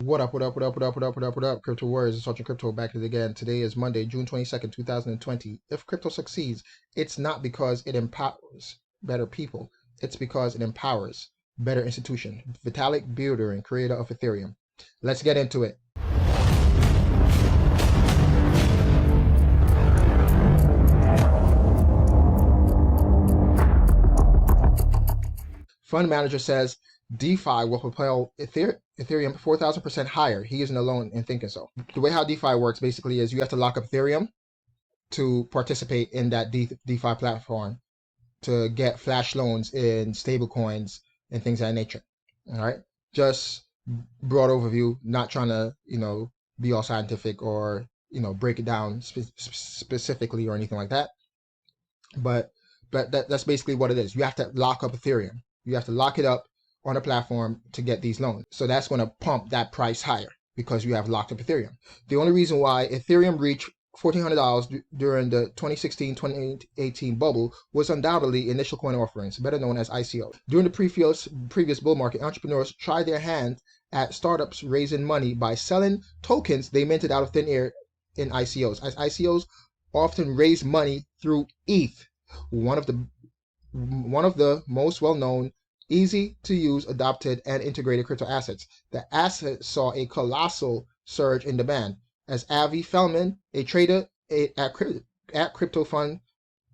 What up, Crypto Warriors, it's Sergeant Crypto back at it again. Today is Monday, June 22nd, 2020. If crypto succeeds, it's not because it empowers better people. It's because it empowers better institutions. Vitalik Buterin, creator of Ethereum. Let's get into it. Fund manager says DeFi will propel Ethereum 4,000% higher. He isn't alone in thinking so. The way how DeFi works basically is you have to lock up Ethereum to participate in that DeFi platform to get flash loans in stable coins and things of that nature. All right, just broad overview, not trying to be all scientific or break it down specifically or anything like that. But that's basically what it is. You have to lock up Ethereum. You have to lock it up on a platform to get these loans. So that's going to pump that price higher because you have locked up Ethereum. The only reason why Ethereum reached $1,400 during the 2016-2018 bubble was undoubtedly initial coin offerings, better known as ICO. During the previous bull market, entrepreneurs tried their hand at startups raising money by selling tokens they minted out of thin air in ICOs, as ICOs often raise money through ETH, one of the most well-known, easy-to-use, adopted, and integrated crypto assets. The asset saw a colossal surge in demand, as Avi Feldman, a trader at crypto fund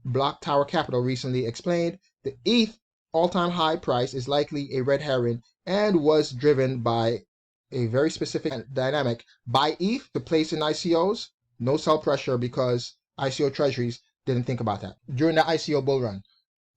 Block Tower Capital, recently explained. The ETH all-time high price is likely a red herring and was driven by a very specific dynamic. Buy ETH to place in ICOs, no sell pressure because ICO treasuries didn't think about that. During the ICO bull run,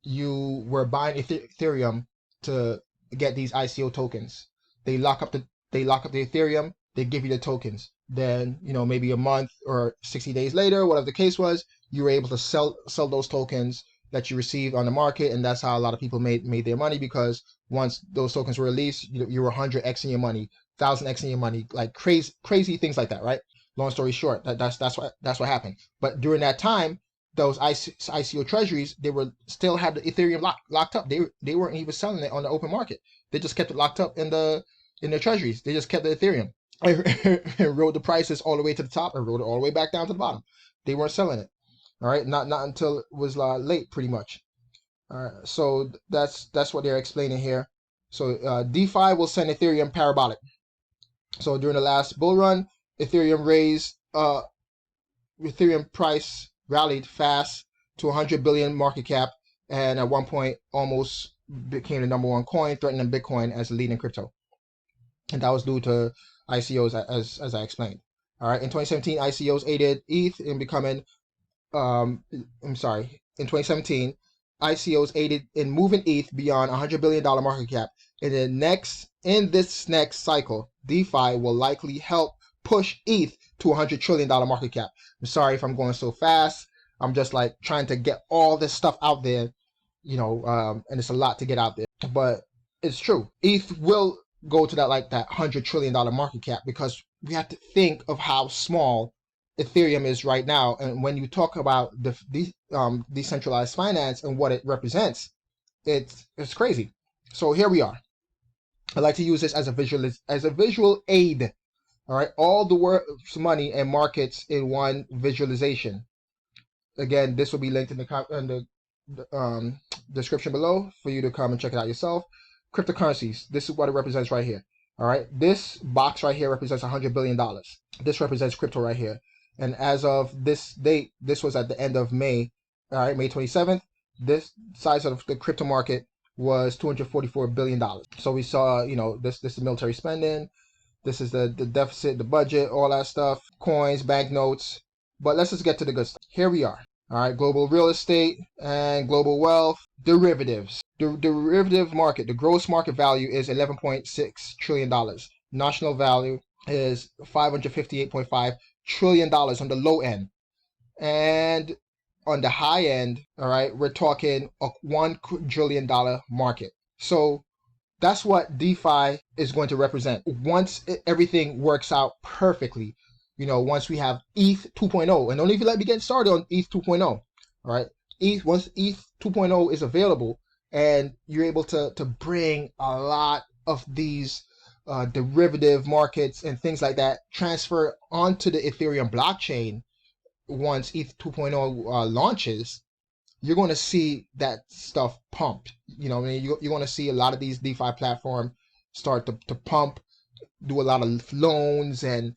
you were buying Ethereum to get these ICO tokens. They lock up the Ethereum, they give you the tokens. Then, maybe a month or 60 days later, whatever the case was, you were able to sell those tokens that you received on the market, and that's how a lot of people made their money, because once those tokens were released, you were 100x in your money, 1000x in your money, like crazy things like that, right? Long story short, that's what happened. But during that time, those ICO treasuries, they still had the Ethereum locked up. They weren't even selling it on the open market. They just kept it locked up in their treasuries. They just kept the Ethereum and rode the prices all the way to the top and rode it all the way back down to the bottom. They weren't selling it. All right, not until it was late, pretty much. All right, so that's what they're explaining here. So DeFi will send Ethereum parabolic. So during the last bull run, Ethereum price rallied fast to 100 billion market cap, and at one point almost became the #1 coin, threatening Bitcoin as a leading crypto. And that was due to ICOs, as I explained. All right, in 2017, ICOs aided ETH in becoming, in 2017, ICOs aided in moving ETH beyond $100 billion market cap. In this next cycle, DeFi will likely help push ETH to $100 trillion market cap. I'm sorry if I'm going so fast. I'm just like trying to get all this stuff out there, and it's a lot to get out there. But it's true. ETH will go to that $100 trillion market cap, because we have to think of how small Ethereum is right now. And when you talk about the decentralized finance and what it represents, it's crazy. So here we are. I like to use this as a visual aid. All right, all the world's money and markets in one visualization. Again, this will be linked in the description below for you to come and check it out yourself. Cryptocurrencies. This is what it represents right here. All right, this box right here represents $100 billion. This represents crypto right here. And as of this date, this was at the end of May. All right, May 27th. This size of the crypto market was $244 billion. So we saw, this is military spending. This is the deficit, the budget, all that stuff, coins, banknotes. But let's just get to the good stuff. Here we are. All right, global real estate and global wealth, derivatives. The derivative market, the gross market value is $11.6 trillion. National value is $558.5 trillion on the low end. And on the high end, all right, we're talking a $1 quadrillion market. So that's what DeFi is going to represent once everything works out perfectly. Once we have ETH 2.0, and don't even let me get started on ETH 2.0. All right, once ETH 2.0 is available, and you're able to bring a lot of these derivative markets and things like that transfer onto the Ethereum blockchain once ETH 2.0 launches, you're going to see that stuff pump. You know, I mean, you're going to see a lot of these DeFi platforms start to pump, do a lot of loans and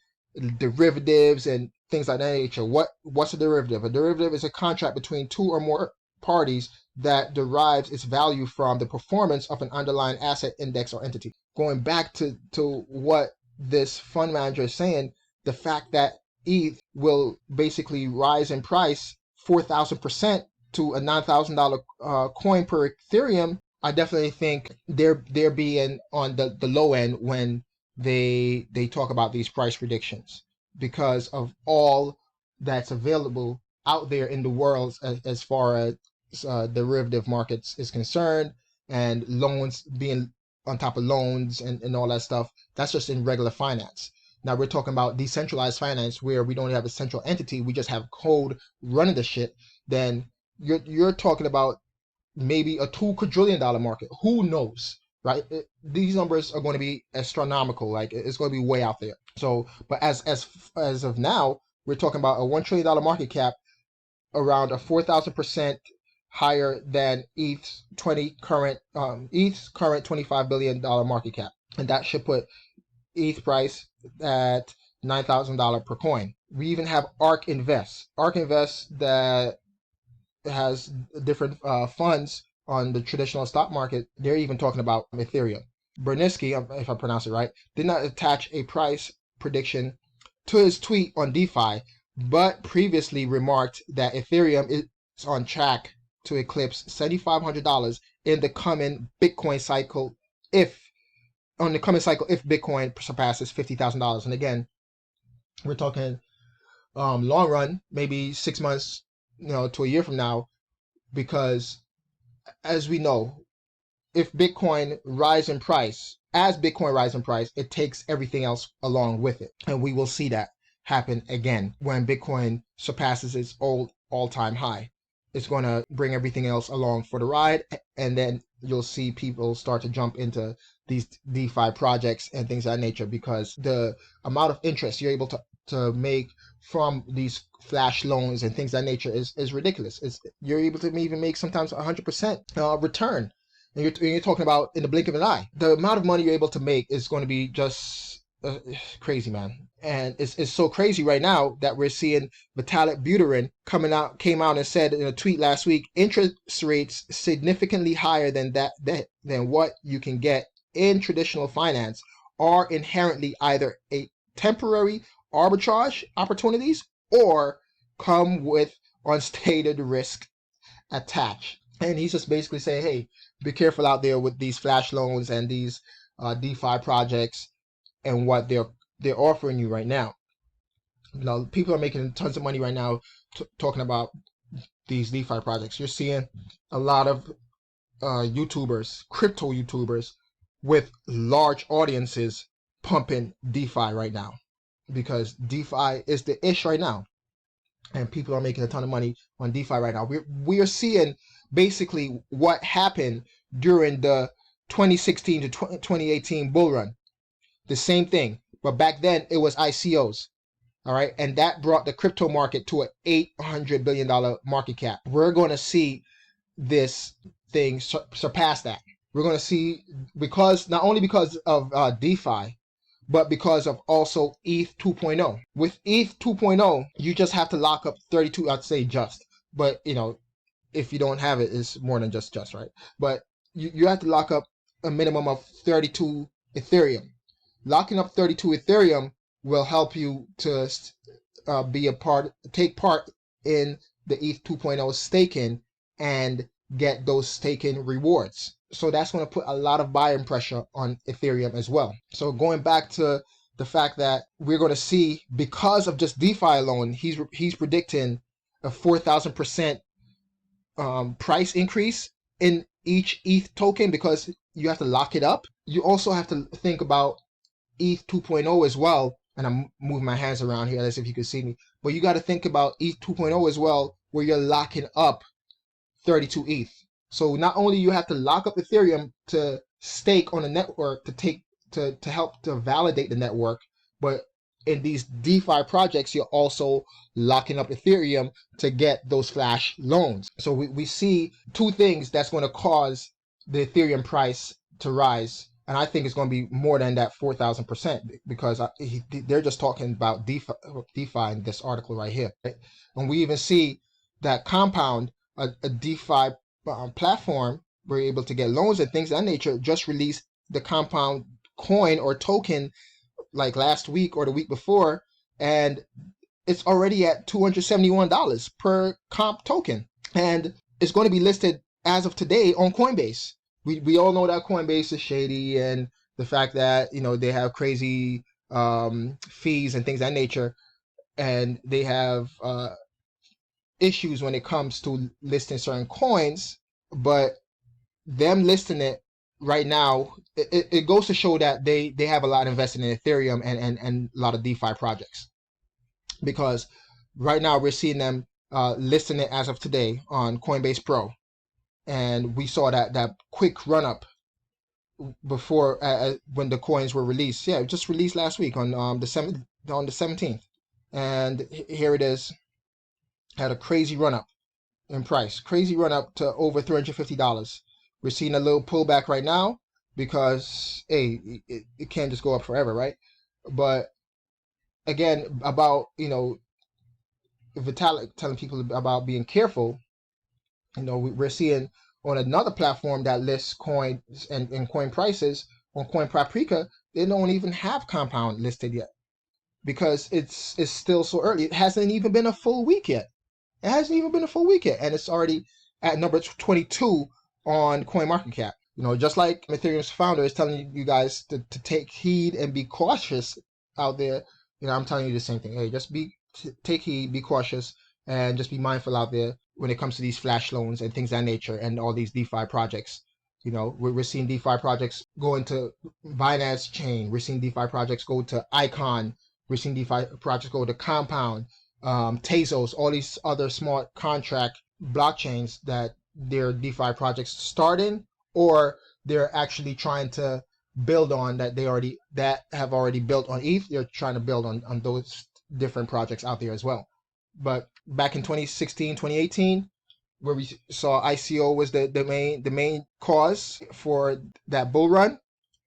derivatives and things like that nature. What's a derivative? A derivative is a contract between two or more parties that derives its value from the performance of an underlying asset, index, or entity. Going back to what this fund manager is saying, the fact that ETH will basically rise in price 4,000% to a $9,000 coin per Ethereum, I definitely think they're being on the low end when they talk about these price predictions, because of all that's available out there in the world as far as derivative markets is concerned, and loans being on top of loans and all that stuff. That's just in regular finance. Now we're talking about decentralized finance, where we don't have a central entity, we just have code running the shit. Then you're talking about maybe a $2 quadrillion market. Who knows, right? These numbers are going to be astronomical. Like, it's going to be way out there. So, but as of now, we're talking about a $1 trillion market cap, around a 4,000% higher than ETH's current $25 billion market cap, and that should put ETH price at $9,000 per coin. We even have ARK Invest. ARK Invest that has different funds on the traditional stock market. They're even talking about Ethereum. Berninsky, if I pronounce it right, did not attach a price prediction to his tweet on DeFi, but previously remarked that Ethereum is on track to eclipse $7,500 in the coming Bitcoin cycle if Bitcoin surpasses $50,000. And again, we're talking long run, maybe 6 months, to a year from now, because as we know, if Bitcoin rise in price, it takes everything else along with it. And we will see that happen again when Bitcoin surpasses its old all-time high. It's going to bring everything else along for the ride, and then you'll see people start to jump into these DeFi projects and things of that nature, because the amount of interest you're able to make from these flash loans and things of that nature is ridiculous. You're able to even make sometimes 100% return. And you're talking about in the blink of an eye. The amount of money you're able to make is going to be just crazy, man. And it's so crazy right now that we're seeing Vitalik Buterin came out and said in a tweet last week, interest rates significantly higher than what you can get in traditional finance are inherently either a temporary arbitrage opportunities or come with unstated risk attached. And he's just basically saying, hey, be careful out there with these flash loans and these DeFi projects and what they're offering you right now. People are making tons of money right now talking about these DeFi projects. You're seeing a lot of crypto YouTubers with large audiences pumping DeFi right now, because DeFi is the ish right now, and people are making a ton of money on DeFi right now. We are seeing basically what happened during the 2016 to 2018 bull run. The same thing, but back then it was ICOs. All right, and that brought the crypto market to an $800 billion market cap. We're going to see this thing surpass that. We're going to see, because not only because of DeFi, but because of also ETH 2.0. With ETH 2.0, you just have to lock up 32, I'd say just, but if you don't have it, it's more than just, right? But you have to lock up a minimum of 32 Ethereum. Locking up 32 Ethereum will help you to take part in the ETH 2.0 staking and get those staking rewards. So that's going to put a lot of buying pressure on Ethereum as well. So going back to the fact that we're going to see, because of just DeFi alone, he's predicting a 4,000% price increase in each ETH token, because you have to lock it up. You also have to think about ETH 2.0 as well, and I'm moving my hands around here as if you could see me, but you got to think about ETH 2.0 as well, where you're locking up 32 ETH. So not only you have to lock up Ethereum to stake on the network to to help to validate the network. But in these DeFi projects, you're also locking up Ethereum to get those flash loans. So we see two things that's going to cause the Ethereum price to rise. And I think it's going to be more than that 4,000%, because they're just talking about DeFi in this article right here. Right? And we even see that Compound, a DeFi platform, we're able to get loans and things of that nature, just released the Compound coin or token like last week or the week before, and it's already at $271 per comp token, and it's going to be listed as of today on Coinbase. We all know that Coinbase is shady, and the fact that they have crazy fees and things of that nature, and they have issues when it comes to listing certain coins. But them listing it right now, it goes to show that they have a lot invested in Ethereum and a lot of DeFi projects, because right now we're seeing them listing it as of today on Coinbase Pro, and we saw that quick run up before when the coins were released. Yeah, it just released last week on the 17th, and here it is, had a crazy run up in price, crazy run up to over $350. We're seeing a little pullback right now because it can't just go up forever, right? But again, about Vitalik telling people about being careful. We're seeing on another platform that lists coins and coin prices, on Coin Paprika, they don't even have Compound listed yet, because it's still so early. It hasn't even been a full week yet. It hasn't even been a full week yet, and it's already at number 22 on CoinMarketCap. Just like Ethereum's founder is telling you guys to take heed and be cautious out there. I'm telling you the same thing. Hey, just take heed, be cautious, and just be mindful out there when it comes to these flash loans and things of that nature, and all these DeFi projects. We're seeing DeFi projects go into Binance Chain. We're seeing DeFi projects go to Icon. We're seeing DeFi projects go to Compound, Tezos, all these other smart contract blockchains that their DeFi projects starting, or they're actually trying to build on that have already built on ETH. They're trying to build on those different projects out there as well. But back in 2016, 2018, where we saw ICO was the main cause for that bull run,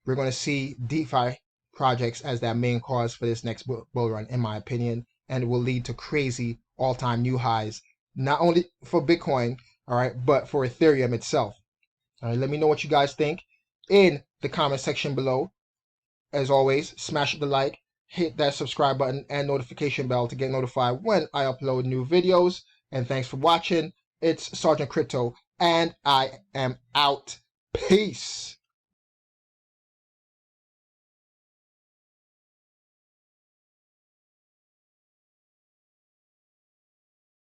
we're going to see DeFi projects as that main cause for this next bull run, in my opinion, and it will lead to crazy all-time new highs, not only for Bitcoin, all right, but for Ethereum itself. All right, let me know what you guys think in the comment section below. As always, smash the like, hit that subscribe button and notification bell to get notified when I upload new videos. And thanks for watching. It's Sergeant Crypto, and I am out. Peace.